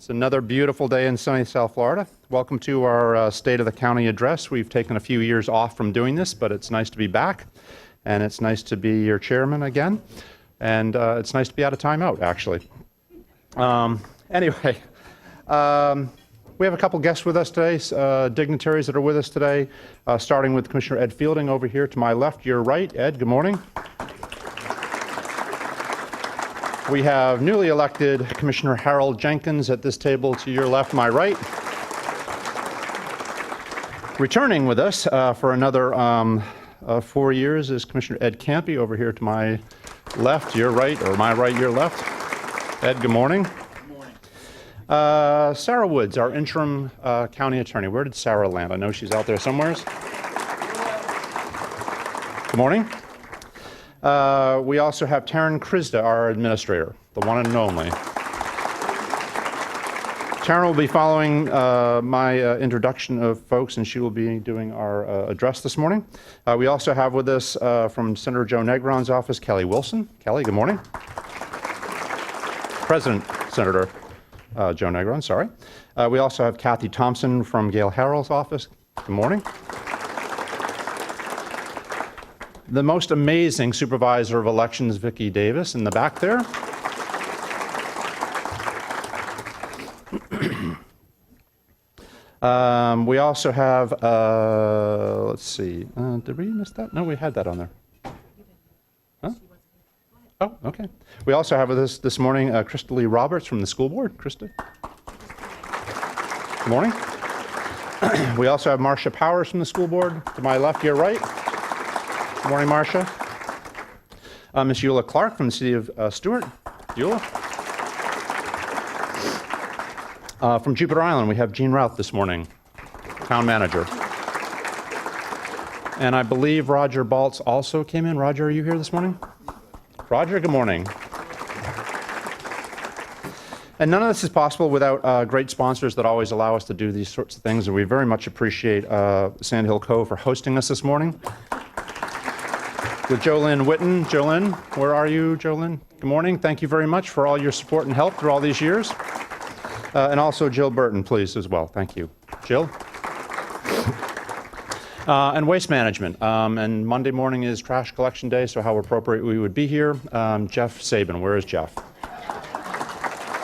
It's another beautiful day in sunny South Florida. Welcome to our State of the County address. We've taken a few years off from doing this, but it's nice to be back, and it's nice to be your chairman again, and it's nice to be out of timeout, actually. Anyway, we have a couple guests with us today, dignitaries that are with us today, starting with Commissioner Ed Fielding over here to my left, your right. Ed, good morning. We have newly elected Commissioner Harold Jenkins at this table to your left, my right. Returning with us for another 4 years is Commissioner Ed Campy over here to my left, your right, or my right, your left. Ed, good morning. Good morning. Sarah Woods, our interim county attorney. Where did Sarah land? I know she's out there somewhere. Good morning. We also have Taryn Kryzda, our administrator, the one and only. Taryn will be following my introduction of folks, and she will be doing our address this morning. We also have with us from Senator Joe Negron's office, Kelly Wilson. Kelly, good morning. President Senator Joe Negron, sorry. We also have Kathy Thompson from Gail Harrell's office. Good morning. The most amazing supervisor of elections, Vicki Davis, in the back there. We also have, let's see, did we miss that? No, we had that on there. Huh? Oh, okay. We also have with us this morning Krista Lee Roberts from the school board. Krista. Good morning. We also have Marcia Powers from the school board to my left, your right. Good morning, Marcia. Ms. Eula Clark from the city of Stewart. Eula. From Jupiter Island, we have Jean Routh this morning, town manager. And I believe Roger Baltz also came in. Roger, are you here this morning? Roger, good morning. And none of this is possible without great sponsors that always allow us to do these sorts of things, and we very much appreciate Sandhill Cove for hosting us this morning. With Jolynn Witten. Jolynn, where are you, Jolynn? Good morning. Thank you very much for all your support and help through all these years. And also Jill Burton, please, as well. Thank you. Jill? And waste management. And Monday morning is trash collection day, so how appropriate we would be here. Jeff Sabin, where is Jeff?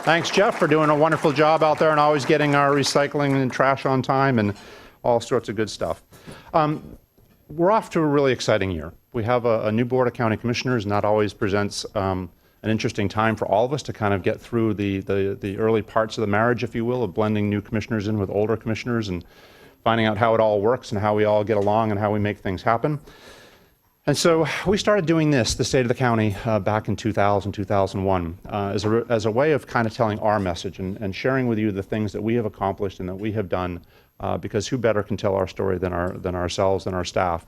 Thanks, Jeff, for doing a wonderful job out there and always getting our recycling and trash on time and all sorts of good stuff. We're off to a really exciting year. We have a new board of county commissioners, and that always presents an interesting time for all of us to kind of get through the early parts of the marriage, if you will, of blending new commissioners in with older commissioners and finding out how it all works and how we all get along and how we make things happen. And so we started doing this, the State of the County, back in 2000, 2001, as a way of kind of telling our message and sharing with you the things that we have accomplished and that we have done, because who better can tell our story than ourselves and our staff.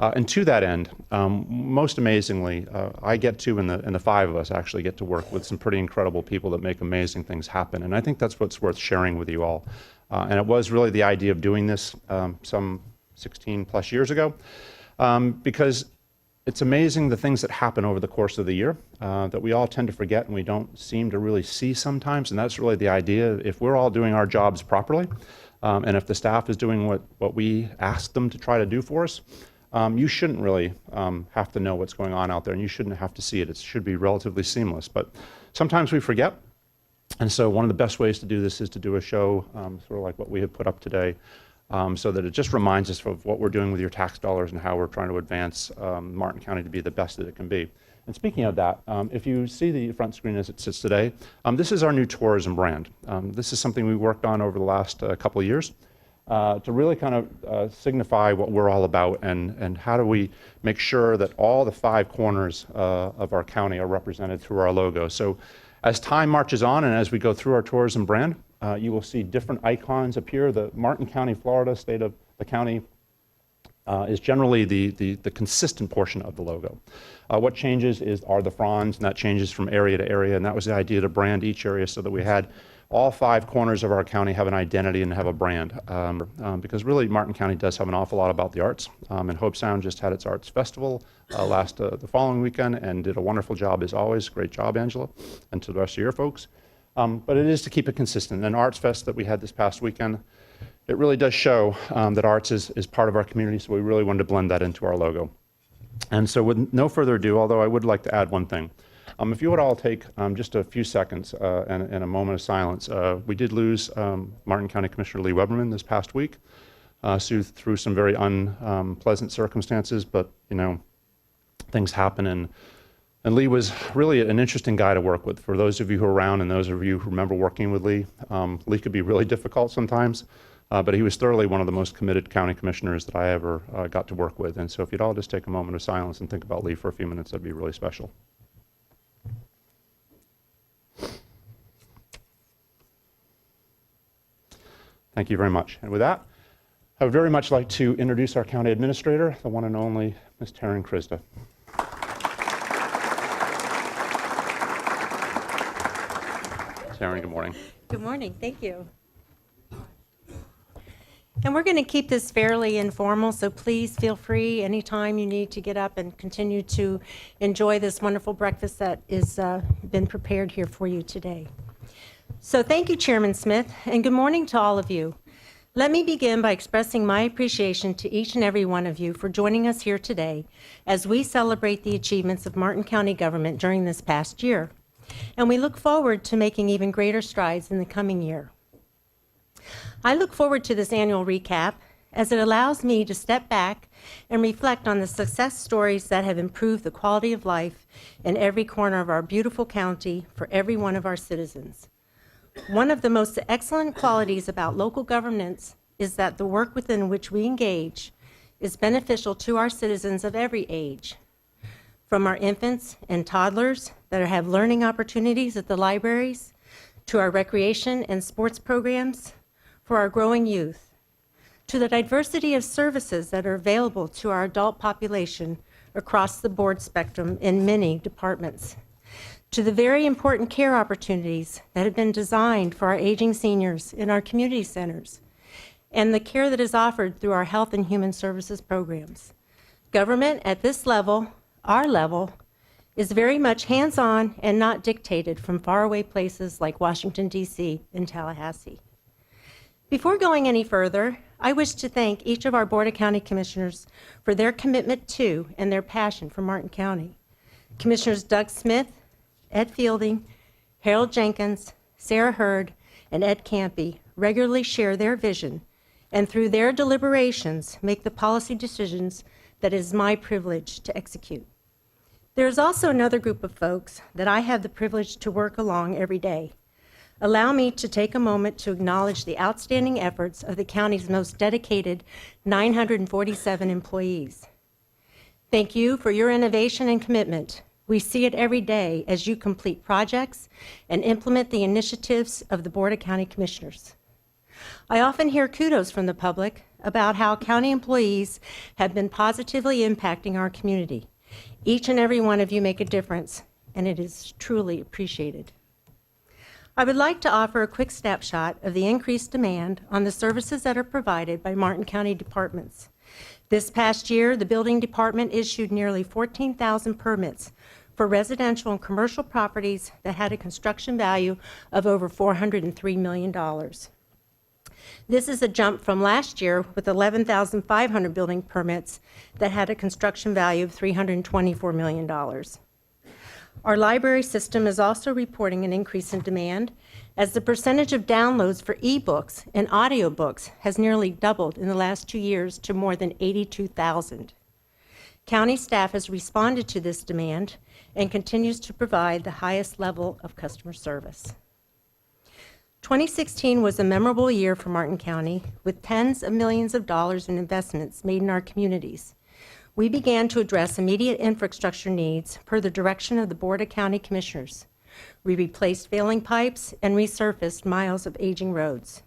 And to that end, most amazingly, I get to, and the five of us actually get to work with some pretty incredible people that make amazing things happen. And I think that's what's worth sharing with you all. And it was really the idea of doing this some 16 plus years ago, because it's amazing the things that happen over the course of the year that we all tend to forget and we don't seem to really see sometimes. And that's really the idea. If we're all doing our jobs properly, and if the staff is doing what we ask them to try to do for us, you shouldn't really have to know what's going on out there, and you shouldn't have to see it. It should be relatively seamless. But sometimes we forget, and so one of the best ways to do this is to do a show sort of like what we have put up today, so that it just reminds us of what we're doing with your tax dollars and how we're trying to advance Martin County to be the best that it can be. And speaking of that, if you see the front screen as it sits today, this is our new tourism brand. This is something we worked on over the last couple of years. To really kind of signify what we're all about and how do we make sure that all the five corners of our county are represented through our logo. So as time marches on and as we go through our tourism brand, you will see different icons appear. The Martin County, Florida, State of the County is generally the consistent portion of the logo. What changes are the fronds, and that changes from area to area, and that was the idea to brand each area so that we had all five corners of our county have an identity and have a brand, because really Martin County does have an awful lot about the arts, and Hope Sound just had its arts festival the following weekend and did a wonderful job as always. Great job, Angela, and to the rest of your folks. but it is to keep it consistent. And Arts Fest that we had this past weekend, it really does show that arts is part of our community, so we really wanted to blend that into our logo. And so with no further ado, although I would like to add one thing. If you would all take just a few seconds and a moment of silence. We did lose Martin County Commissioner Lee Weberman this past week through some very unpleasant circumstances, but you know, things happen, and Lee was really an interesting guy to work with. For those of you who are around and those of you who remember working with Lee, Lee could be really difficult sometimes, but he was thoroughly one of the most committed county commissioners that I ever got to work with. And so if you'd all just take a moment of silence and think about Lee for a few minutes, that'd be really special. Thank you very much. And with that, I would very much like to introduce our County Administrator, the one and only Ms. Taryn Kryzda. Taryn, good morning. Good morning. Thank you. And we're going to keep this fairly informal, so please feel free anytime you need to get up and continue to enjoy this wonderful breakfast that is been prepared here for you today. So thank you, Chairman Smith, and good morning to all of you. Let me begin by expressing my appreciation to each and every one of you for joining us here today as we celebrate the achievements of Martin County government during this past year. And we look forward to making even greater strides in the coming year. I look forward to this annual recap as it allows me to step back and reflect on the success stories that have improved the quality of life in every corner of our beautiful county for every one of our citizens. One of the most excellent qualities about local governance is that the work within which we engage is beneficial to our citizens of every age, from our infants and toddlers that have learning opportunities at the libraries, to our recreation and sports programs for our growing youth, to the diversity of services that are available to our adult population across the board spectrum in many departments, to the very important care opportunities that have been designed for our aging seniors in our community centers, and the care that is offered through our health and human services programs. Government at this level, our level, is very much hands-on and not dictated from faraway places like Washington, D.C. and Tallahassee. Before going any further, I wish to thank each of our Board of County Commissioners for their commitment to and their passion for Martin County. Commissioners Doug Smith, Ed Fielding, Harold Jenkins, Sarah Hurd, and Ed Campy regularly share their vision and through their deliberations make the policy decisions that it is my privilege to execute. There is also another group of folks that I have the privilege to work along every day. Allow me to take a moment to acknowledge the outstanding efforts of the county's most dedicated 947 employees. Thank you for your innovation and commitment. We see it every day as you complete projects and implement the initiatives of the Board of County Commissioners. I often hear kudos from the public about how county employees have been positively impacting our community. Each and every one of you make a difference, and it is truly appreciated. I would like to offer a quick snapshot of the increased demand on the services that are provided by Martin County departments. This past year, the building department issued nearly 14,000 permits for residential and commercial properties that had a construction value of over $403 million. This is a jump from last year with 11,500 building permits that had a construction value of $324 million. Our library system is also reporting an increase in demand as the percentage of downloads for ebooks and audiobooks has nearly doubled in the last 2 years to more than 82,000. County staff has responded to this demand and continues to provide the highest level of customer service. 2016 was a memorable year for Martin County with tens of millions of dollars in investments made in our communities. We began to address immediate infrastructure needs per the direction of the Board of County Commissioners. We replaced failing pipes and resurfaced miles of aging roads.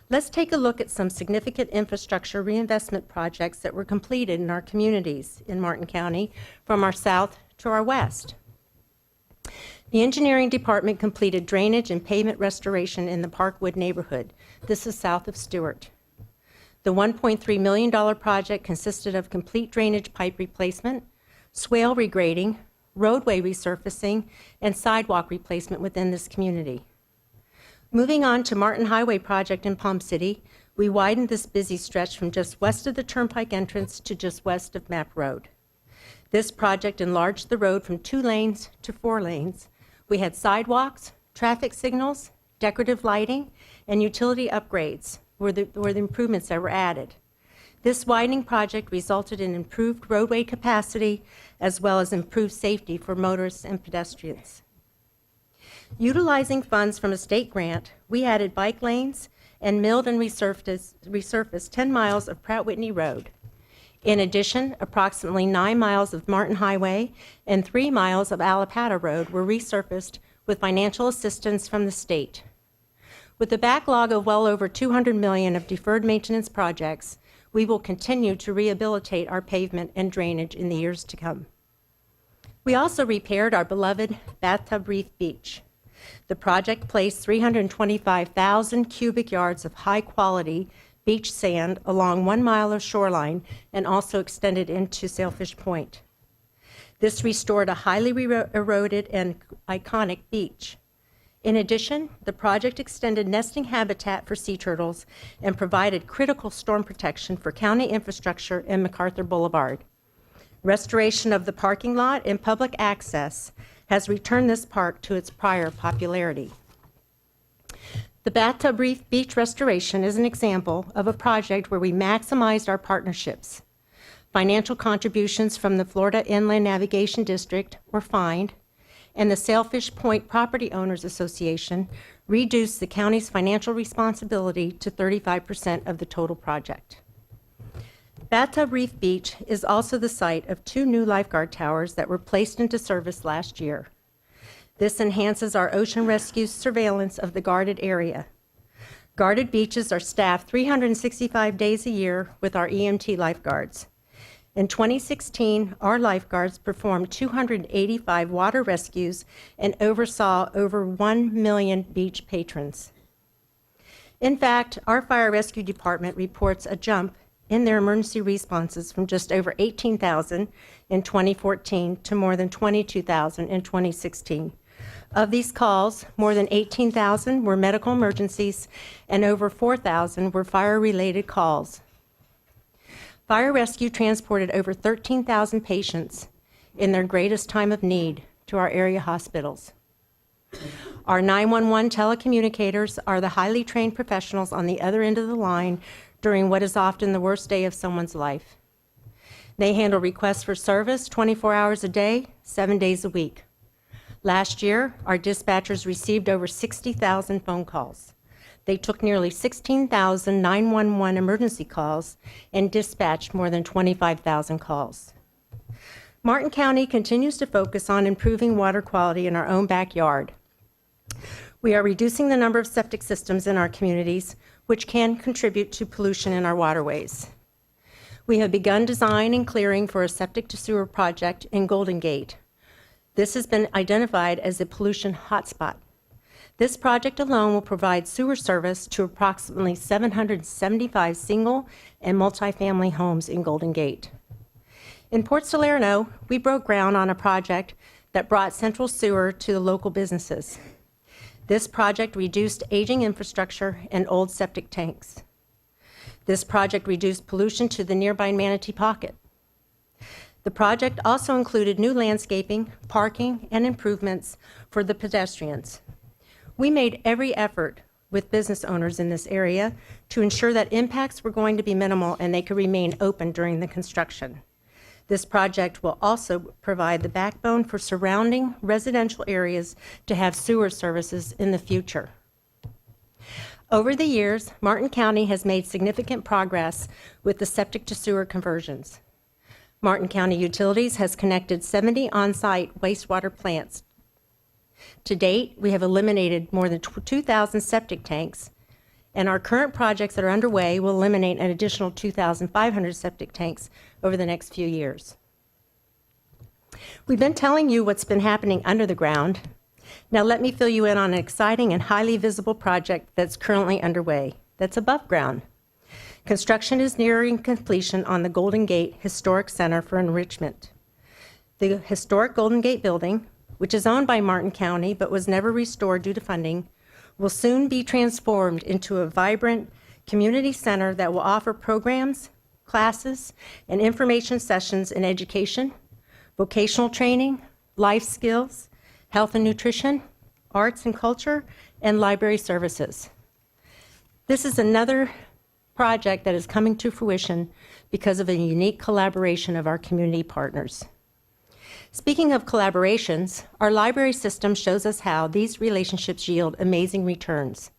Let's take a look at some significant infrastructure reinvestment projects that were completed in our communities in Martin County from our south to our west. The engineering department completed drainage and pavement restoration in the Parkwood neighborhood. This is south of Stewart. The $1.3 million project consisted of complete drainage pipe replacement, swale regrading, roadway resurfacing, and sidewalk replacement within this community. Moving on to Martin Highway project in Palm City, we widened this busy stretch from just west of the Turnpike entrance to just west of Map Road. This project enlarged the road from 2 lanes to 4 lanes. We had sidewalks, traffic signals, decorative lighting, and utility upgrades were the improvements that were added. This widening project resulted in improved roadway capacity as well as improved safety for motorists and pedestrians. Utilizing funds from a state grant, we added bike lanes and milled and resurfaced 10 miles of Pratt Whitney Road. In addition, approximately 9 miles of Martin Highway and 3 miles of Alapata Road were resurfaced with financial assistance from the state. With a backlog of well over $200 million of deferred maintenance projects, we will continue to rehabilitate our pavement and drainage in the years to come. We also repaired our beloved Bathtub Reef Beach. The project placed 325,000 cubic yards of high-quality beach sand along 1 mile of shoreline and also extended into Sailfish Point. This restored a highly eroded and iconic beach. In addition, the project extended nesting habitat for sea turtles and provided critical storm protection for county infrastructure and MacArthur Boulevard. Restoration of the parking lot and public access has returned this park to its prior popularity. The Bathtub Reef Beach restoration is an example of a project where we maximized our partnerships. Financial contributions from the Florida Inland Navigation District were fined, and the Sailfish Point Property Owners Association reduced the county's financial responsibility to 35% of the total project. Bathtub Reef Beach is also the site of 2 new lifeguard towers that were placed into service last year. This enhances our ocean rescue surveillance of the guarded area. Guarded beaches are staffed 365 days a year with our EMT lifeguards. In 2016, our lifeguards performed 285 water rescues and oversaw over 1 million beach patrons. In fact, our fire rescue department reports a jump in their emergency responses from just over 18,000 in 2014 to more than 22,000 in 2016. Of these calls, more than 18,000 were medical emergencies and over 4,000 were fire-related calls. Fire rescue transported over 13,000 patients in their greatest time of need to our area hospitals. Our 911 telecommunicators are the highly trained professionals on the other end of the line during what is often the worst day of someone's life. They handle requests for service 24 hours a day, 7 days a week. Last year, our dispatchers received over 60,000 phone calls. They took nearly 16,000 911 emergency calls and dispatched more than 25,000 calls. Martin County continues to focus on improving water quality in our own backyard. We are reducing the number of septic systems in our communities, which can contribute to pollution in our waterways. We have begun design and clearing for a septic-to-sewer project in Golden Gate. This has been identified as a pollution hotspot. This project alone will provide sewer service to approximately 775 single and multifamily homes in Golden Gate. In Port Salerno, we broke ground on a project that brought central sewer to the local businesses. This project reduced aging infrastructure and old septic tanks. This project reduced pollution to the nearby Manatee Pocket. The project also included new landscaping, parking, and improvements for the pedestrians. We made every effort with business owners in this area to ensure that impacts were going to be minimal and they could remain open during the construction. This project will also provide the backbone for surrounding residential areas to have sewer services in the future. Over the years, Martin County has made significant progress with the septic to sewer conversions. Martin County Utilities has connected 70 on-site wastewater plants. To date, we have eliminated more than 2,000 septic tanks, and our current projects that are underway will eliminate an additional 2,500 septic tanks over the next few years. We've been telling you what's been happening under the ground. Now let me fill you in on an exciting and highly visible project that's currently underway, that's above ground. Construction is nearing completion on the Golden Gate Historic Center for Enrichment. The historic Golden Gate building, which is owned by Martin County but was never restored due to funding, will soon be transformed into a vibrant community center that will offer programs, classes, and information sessions in education, vocational training, life skills, health and nutrition, arts and culture, and library services. This is another project that is coming to fruition because of a unique collaboration of our community partners. Speaking of collaborations, our library system shows us how these relationships yield amazing returns.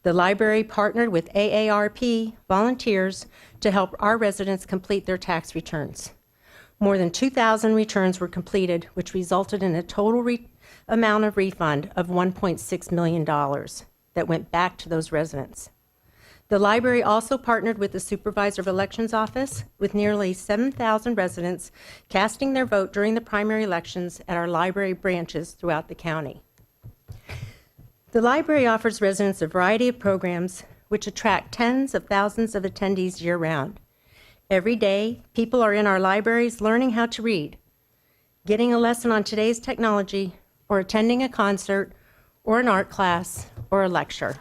The library partnered with AARP volunteers to help our residents complete their tax returns. More than 2,000 returns were completed, which resulted in a total amount of refund of $1.6 million that went back to those residents. The library also partnered with the Supervisor of Elections Office, with nearly 7,000 residents casting their vote during the primary elections at our library branches throughout the county. The library offers residents a variety of programs which attract tens of thousands of attendees year-round. Every day, people are in our libraries learning how to read, getting a lesson on today's technology, or attending a concert, or an art class, or a lecture.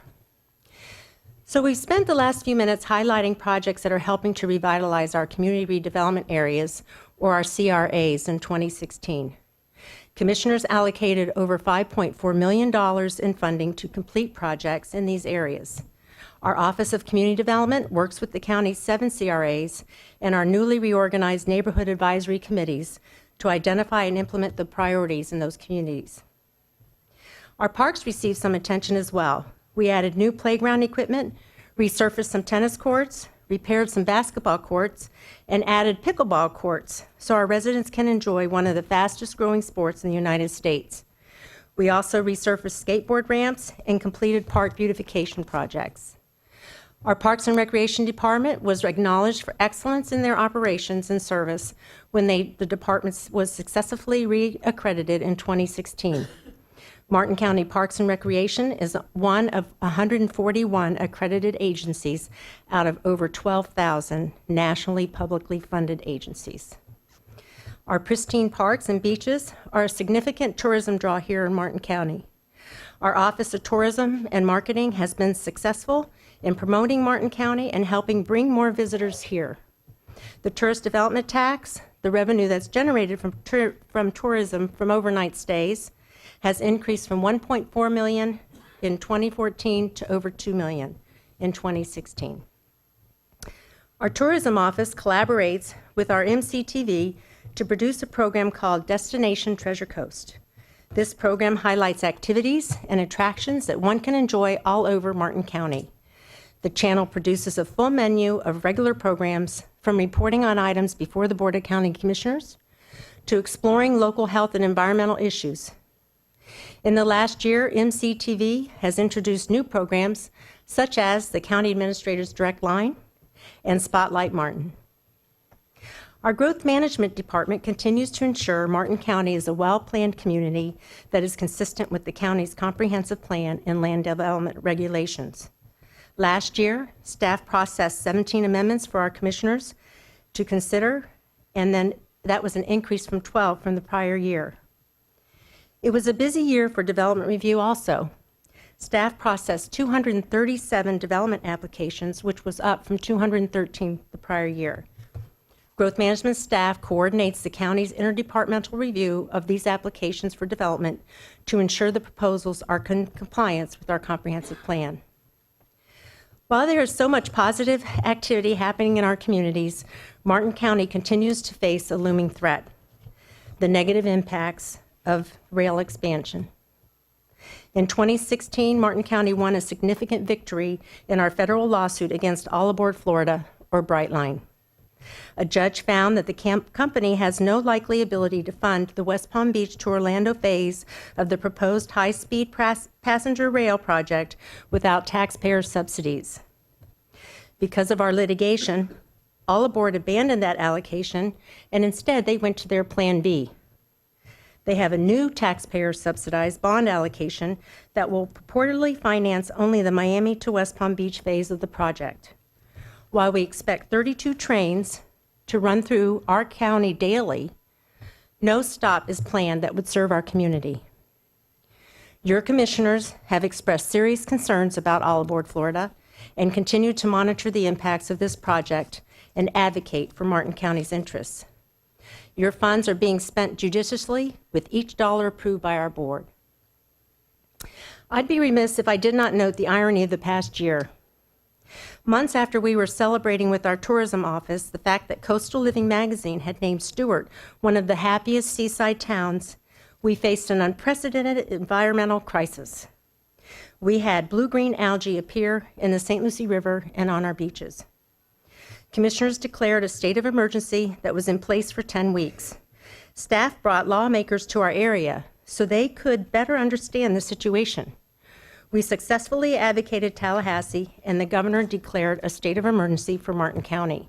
So we've spent the last few minutes highlighting projects that are helping to revitalize our community redevelopment areas, or our CRAs, in 2016. Commissioners allocated over $5.4 million in funding to complete projects in these areas. Our Office of Community Development works with the county's 7 CRAs and our newly reorganized neighborhood advisory committees to identify and implement the priorities in those communities. Our parks received some attention as well. We added new playground equipment, resurfaced some tennis courts, repaired some basketball courts, and added pickleball courts so our residents can enjoy one of the fastest growing sports in the United States. We also resurfaced skateboard ramps and completed park beautification projects. Our Parks and Recreation Department was acknowledged for excellence in their operations and service when the department was successfully re-accredited in 2016. Martin County Parks and Recreation is one of 141 accredited agencies out of over 12,000 nationally publicly funded agencies. Our pristine parks and beaches are a significant tourism draw here in Martin County. Our Office of Tourism and Marketing has been successful in promoting Martin County and helping bring more visitors here. The tourist development tax, the revenue that's generated from tourism from overnight stays, has increased from $1.4 million in 2014 to over $2 million in 2016. Our tourism office collaborates with our MCTV to produce a program called Destination Treasure Coast. This program highlights activities and attractions that one can enjoy all over Martin County. The channel produces a full menu of regular programs, from reporting on items before the Board of County Commissioners to exploring local health and environmental issues. In the last year, MCTV has introduced new programs such as the County Administrator's Direct Line and Spotlight Martin. Our Growth Management Department continues to ensure Martin County is a well-planned community that is consistent with the county's comprehensive plan and land development regulations. Last year, staff processed 17 amendments for our commissioners to consider, and then that was an increase from 12 from the prior year. It was a busy year for development review also. Staff processed 237 development applications, which was up from 213 the prior year. Growth management staff coordinates the county's interdepartmental review of these applications for development to ensure the proposals are in compliance with our comprehensive plan. While there is so much positive activity happening in our communities, Martin County continues to face a looming threat: the negative impacts of rail expansion. In 2016, Martin County won a significant victory in our federal lawsuit against All Aboard Florida, or Brightline. A judge found that the company has no likely ability to fund the West Palm Beach to Orlando phase of the proposed high-speed passenger rail project without taxpayer subsidies. Because of our litigation, All Aboard abandoned that allocation, and instead they went to their Plan B. They have a new taxpayer-subsidized bond allocation that will purportedly finance only the Miami to West Palm Beach phase of the project. While we expect 32 trains to run through our county daily, no stop is planned that would serve our community. Your commissioners have expressed serious concerns about Olive Board, Florida, and continue to monitor the impacts of this project and advocate for Martin County's interests. Your funds are being spent judiciously with each dollar approved by our board. I'd be remiss if I did not note the irony of the past year. Months after we were celebrating with our tourism office the fact that Coastal Living magazine had named Stewart one of the happiest seaside towns, we faced an unprecedented environmental crisis. We had blue-green algae appear in the St. Lucie River and on our beaches. Commissioners declared a state of emergency that was in place for 10 weeks. Staff brought lawmakers to our area so they could better understand the situation. We successfully advocated Tallahassee, and the governor declared a state of emergency for Martin County.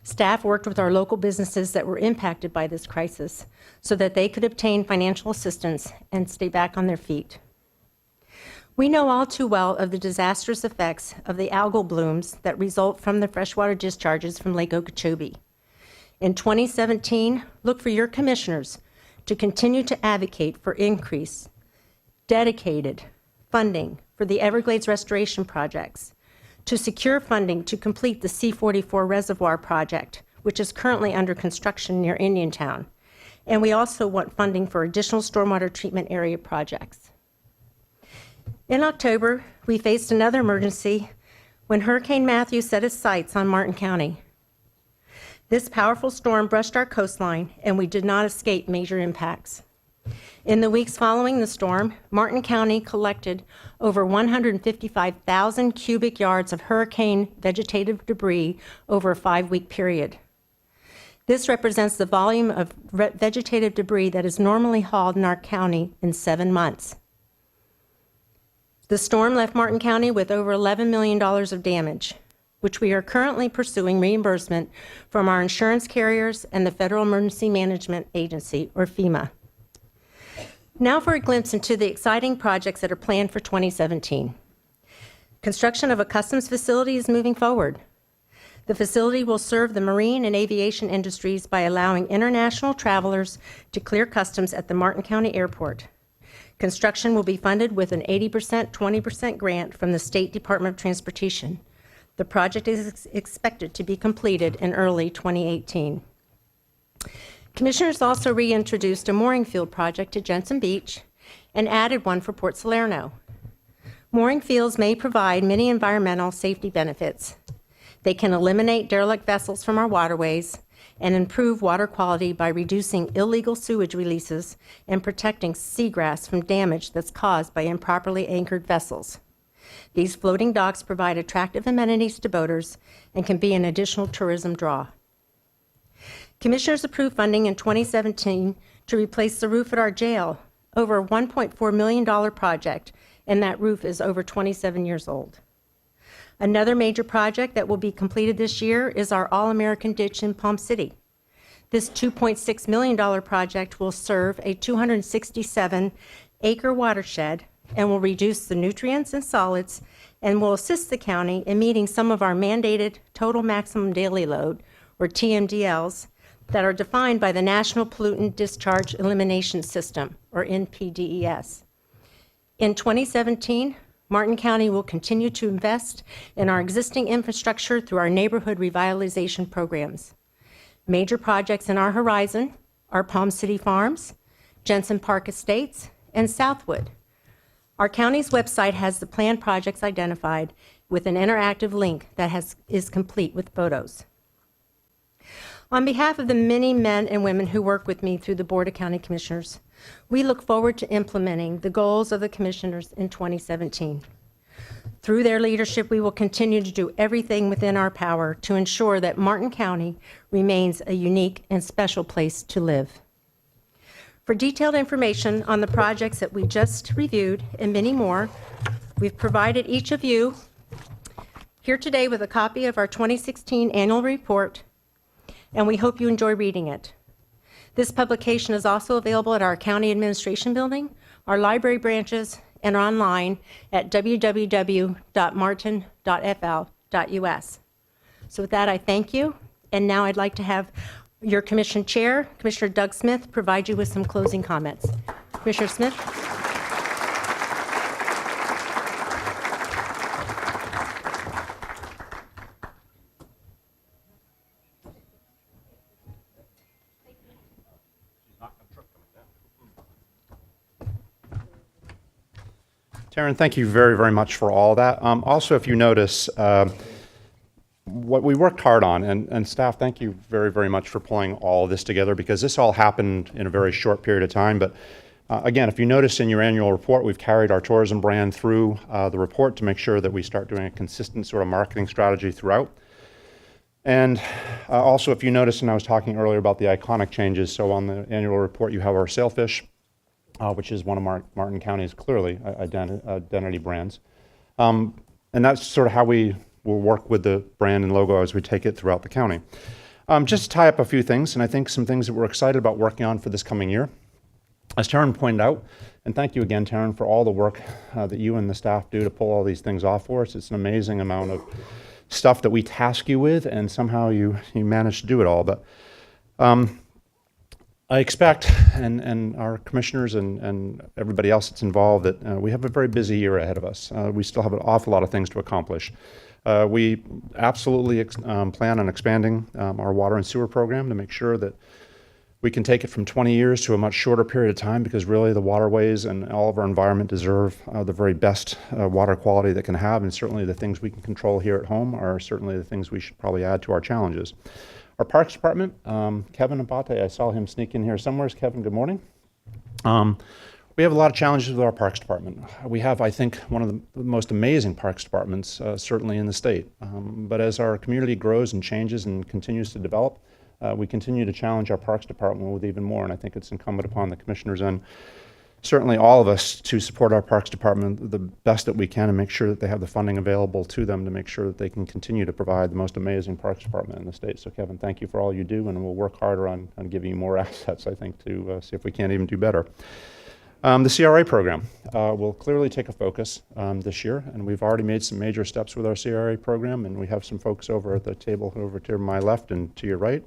Staff worked with our local businesses that were impacted by this crisis so that they could obtain financial assistance and stay back on their feet. We know all too well of the disastrous effects of the algal blooms that result from the freshwater discharges from Lake Okeechobee. In 2017, look for your commissioners to continue to advocate for increased, dedicated funding for the Everglades restoration projects, to secure funding to complete the C-44 reservoir project, which is currently under construction near Indiantown. And we also want funding for additional stormwater treatment area projects. In October, we faced another emergency when Hurricane Matthew set its sights on Martin County. This powerful storm brushed our coastline, and we did not escape major impacts. In the weeks following the storm, Martin County collected over 155,000 cubic yards of hurricane vegetative debris over a 5-week period. This represents the volume of vegetative debris that is normally hauled in our county in 7 months. The storm left Martin County with over $11 million of damage, which we are currently pursuing reimbursement from our insurance carriers and the Federal Emergency Management Agency, or FEMA. Now for a glimpse into the exciting projects that are planned for 2017. Construction of a customs facility is moving forward. The facility will serve the marine and aviation industries by allowing international travelers to clear customs at the Martin County Airport. Construction will be funded with an 80%, 20% grant from the State Department of Transportation. The project is expected to be completed in early 2018. Commissioners also reintroduced a mooring field project to Jensen Beach and added one for Port Salerno. Mooring fields may provide many environmental safety benefits. They can eliminate derelict vessels from our waterways and improve water quality by reducing illegal sewage releases and protecting seagrass from damage that's caused by improperly anchored vessels. These floating docks provide attractive amenities to boaters and can be an additional tourism draw. Commissioners approved funding in 2017 to replace the roof at our jail, over a $1.4 million project, and that roof is over 27 years old. Another major project that will be completed this year is our All-American Ditch in Palm City. This $2.6 million project will serve a 267-acre watershed and will reduce the nutrients and solids and will assist the county in meeting some of our mandated total maximum daily load, or TMDLs, that are defined by the National Pollutant Discharge Elimination System, or NPDES. In 2017, Martin County will continue to invest in our existing infrastructure through our neighborhood revitalization programs. Major projects in our horizon are Palm City Farms, Jensen Park Estates, and Southwood. Our county's website has the planned projects identified with an interactive link that is complete with photos. On behalf of the many men and women who work with me through the Board of County Commissioners, we look forward to implementing the goals of the commissioners in 2017. Through their leadership, we will continue to do everything within our power to ensure that Martin County remains a unique and special place to live. For detailed information on the projects that we just reviewed and many more, we've provided each of you here today with a copy of our 2016 annual report, and we hope you enjoy reading it. This publication is also available at our County Administration Building, our library branches, and online at www.martin.fl.us. So with that, I thank you, and now I'd like to have your Commission Chair, Commissioner Doug Smith, provide you with some closing comments. Commissioner Smith? Taryn, thank you very, very much for all that. Also, if you notice, what we worked hard on, and staff, thank you very, very much for pulling all of this together, because this all happened in a very short period of time. But again, if you notice in your annual report, we've carried our tourism brand through the report to make sure that we start doing a consistent sort of marketing strategy throughout. And also, if you notice, and I was talking earlier about the iconic changes, so on the annual report you have our sailfish, which is one of Martin County's clearly identity brands. And that's sort of how we will work with the brand and logo as we take it throughout the county. Just to tie up a few things, and I think some things that we're excited about working on for this coming year. As Taryn pointed out, and thank you again, Taryn, for all the work that you and the staff do to pull all these things off for us. It's an amazing amount of stuff that we task you with, and somehow you manage to do it all. But I expect, and our commissioners and everybody else that's involved, that we have a very busy year ahead of us. We still have an awful lot of things to accomplish. We absolutely plan on expanding our water and sewer program to make sure that we can take it from 20 years to a much shorter period of time, because really the waterways and all of our environment deserve the very best water quality that can have, and certainly the things we can control here at home are certainly the things we should probably add to our challenges. Our Parks Department, Kevin Abate, I saw him sneak in here somewhere. Kevin, good morning. We have a lot of challenges with our Parks Department. We have, I think, one of the most amazing Parks Departments, certainly in the state. But as our community grows and changes and continues to develop, we continue to challenge our Parks Department with even more, and I think it's incumbent upon the commissioners and certainly all of us to support our Parks Department the best that we can and make sure that they have the funding available to them to make sure that they can continue to provide the most amazing Parks Department in the state. So Kevin, thank you for all you do, and we'll work harder on giving you more assets, I think, to see if we can't even do better. The CRA program will clearly take a focus this year, and we've already made some major steps with our CRA program, and we have some folks over at the table over to my left and to your right.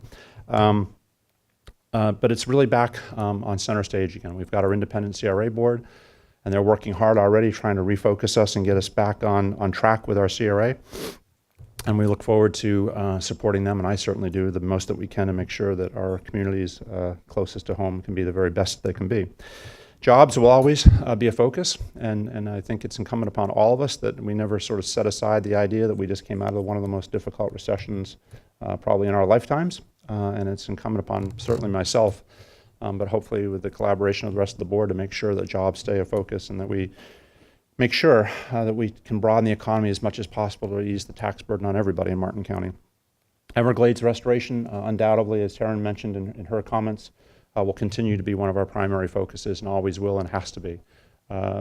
But it's really back on center stage again. We've got our independent CRA board, and they're working hard already trying to refocus us and get us back on track with our CRA. And we look forward to supporting them, and I certainly do the most that we can to make sure that our communities closest to home can be the very best they can be. Jobs will always be a focus, and I think it's incumbent upon all of us that we never sort of set aside the idea that we just came out of one of the most difficult recessions probably in our lifetimes, and it's incumbent upon certainly myself, but hopefully with the collaboration of the rest of the board to make sure that jobs stay a focus and that we make sure that we can broaden the economy as much as possible to ease the tax burden on everybody in Martin County. Everglades restoration, undoubtedly, as Taryn mentioned in her comments, will continue to be one of our primary focuses and always will and has to be.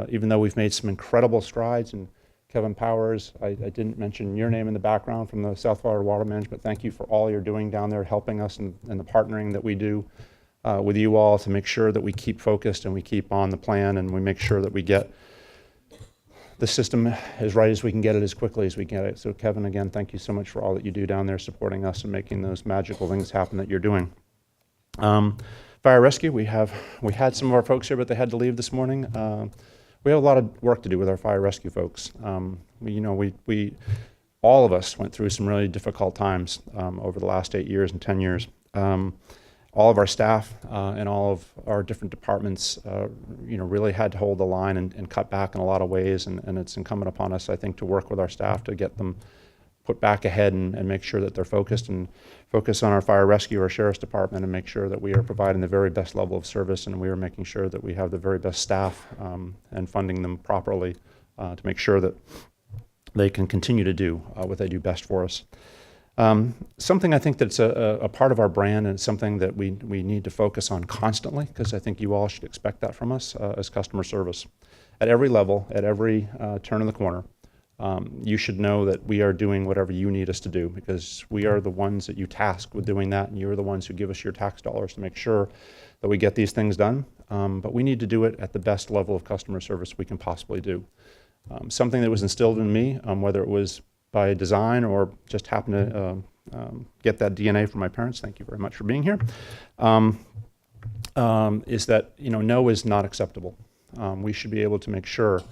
Even though we've made some incredible strides, and Kevin Powers, I didn't mention your name in the background from the South Florida Water Management. Thank you for all you're doing down there, helping us and the partnering that we do with you all to make sure that we keep focused and we keep on the plan and we make sure that we get the system as right as we can get it as quickly as we get it. So Kevin, again, thank you so much for all that you do down there supporting us and making those magical things happen that you're doing. Fire rescue, we had some of our folks here, but they had to leave this morning. We have a lot of work to do with our fire rescue folks. We all of us went through some really difficult times over the last 8 years and 10 years. All of our staff and all of our different departments, really had to hold the line and cut back in a lot of ways, and it's incumbent upon us, I think, to work with our staff to get them put back ahead and make sure that they're focused and focus on our fire rescue, our sheriff's department, and make sure that we are providing the very best level of service and we are making sure that we have the very best staff and funding them properly to make sure that they can continue to do what they do best for us. Something I think that's a part of our brand and something that we need to focus on constantly, because I think you all should expect that from us, is customer service. At every level, at every turn of the corner, you should know that we are doing whatever you need us to do, because we are the ones that you task with doing that, and you're the ones who give us your tax dollars to make sure that we get these things done. But we need to do it at the best level of customer service we can possibly do. Something that was instilled in me, whether it was by design or just happened to get that DNA from my parents, thank you very much for being here, is that no is not acceptable. We should be able to make sure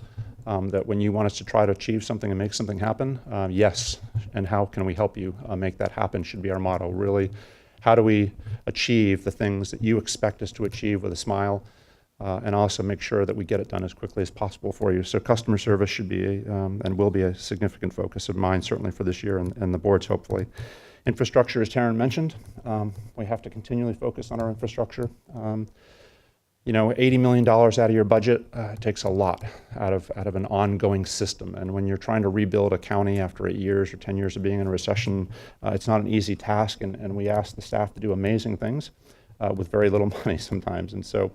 that when you want us to try to achieve something and make something happen, yes, and how can we help you make that happen should be our motto. Really, how do we achieve the things that you expect us to achieve with a smile, and also make sure that we get it done as quickly as possible for you. So customer service should be and will be a significant focus of mine, certainly for this year and the board's, hopefully. Infrastructure, as Taryn mentioned, we have to continually focus on our infrastructure. $80 million out of your budget takes a lot out of an ongoing system. And when you're trying to rebuild a county after 8 years or 10 years of being in a recession, it's not an easy task. And we ask the staff to do amazing things with very little money sometimes. And so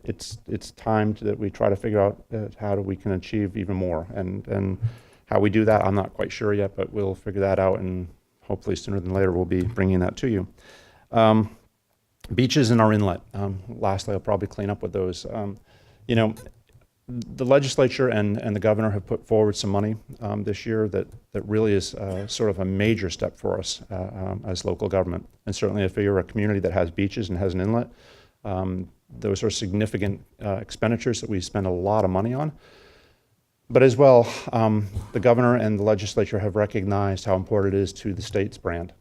it's time that we try to figure out how we can achieve even more. And how we do that, I'm not quite sure yet, but we'll figure that out. And hopefully sooner than later, we'll be bringing that to you. Beaches and our inlet. Lastly, I'll probably clean up with those. The legislature and the governor have put forward some money this year that really is sort of a major step for us as local government. And certainly if you're a community that has beaches and has an inlet, those are significant expenditures that we spend a lot of money on. But as well, the governor and the legislature have recognized how important it is to the state's brand.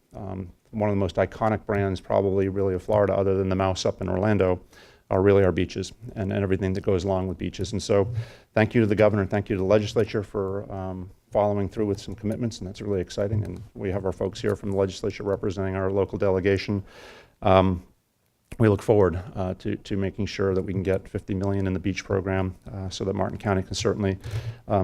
One of the most iconic brands probably really of Florida, other than the Mouse up in Orlando, are really our beaches and everything that goes along with beaches. And so thank you to the governor and thank you to the legislature for following through with some commitments, and that's really exciting. And we have our folks here from the legislature representing our local delegation. We look forward to making sure that we can get $50 million in the beach program so that Martin County can certainly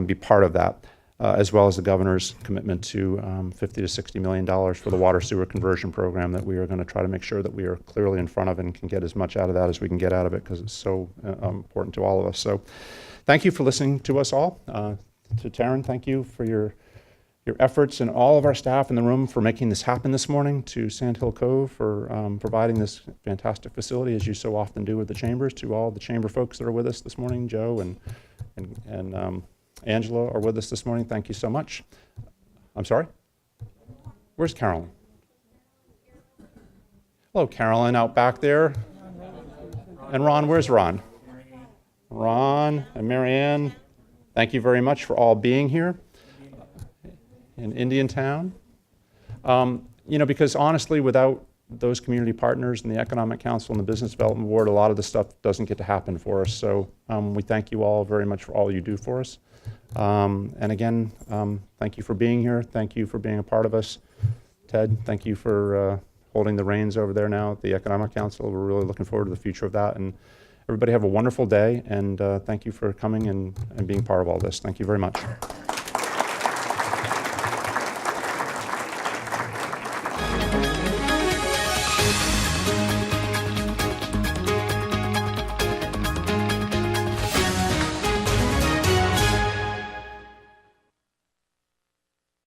be part of that. As well as the governor's commitment to $50 to $60 million for the water sewer conversion program that we are going to try to make sure that we are clearly in front of and can get as much out of that as we can get out of it, because it's so important to all of us. So thank you for listening to us all. To Taryn, thank you for your efforts, and all of our staff in the room for making this happen this morning, to Sandhill Cove for providing this fantastic facility, as you so often do with the chambers, to all the chamber folks that are with us this morning. Joe and Angela are with us this morning. Thank you so much. I'm sorry? Where's Carolyn? Hello, Carolyn, out back there. And Ron, where's Ron? Ron and Marianne, thank you very much for all being here in Indiantown. Because honestly, without those community partners and the Economic Council and the Business Development Board, a lot of the stuff doesn't get to happen for us. So we thank you all very much for all you do for us. And again, thank you for being here. Thank you for being a part of us. Ted, thank you for holding the reins over there now at the Economic Council. We're really looking forward to the future of that. And everybody have a wonderful day. And thank you for coming and being part of all this. Thank you very much.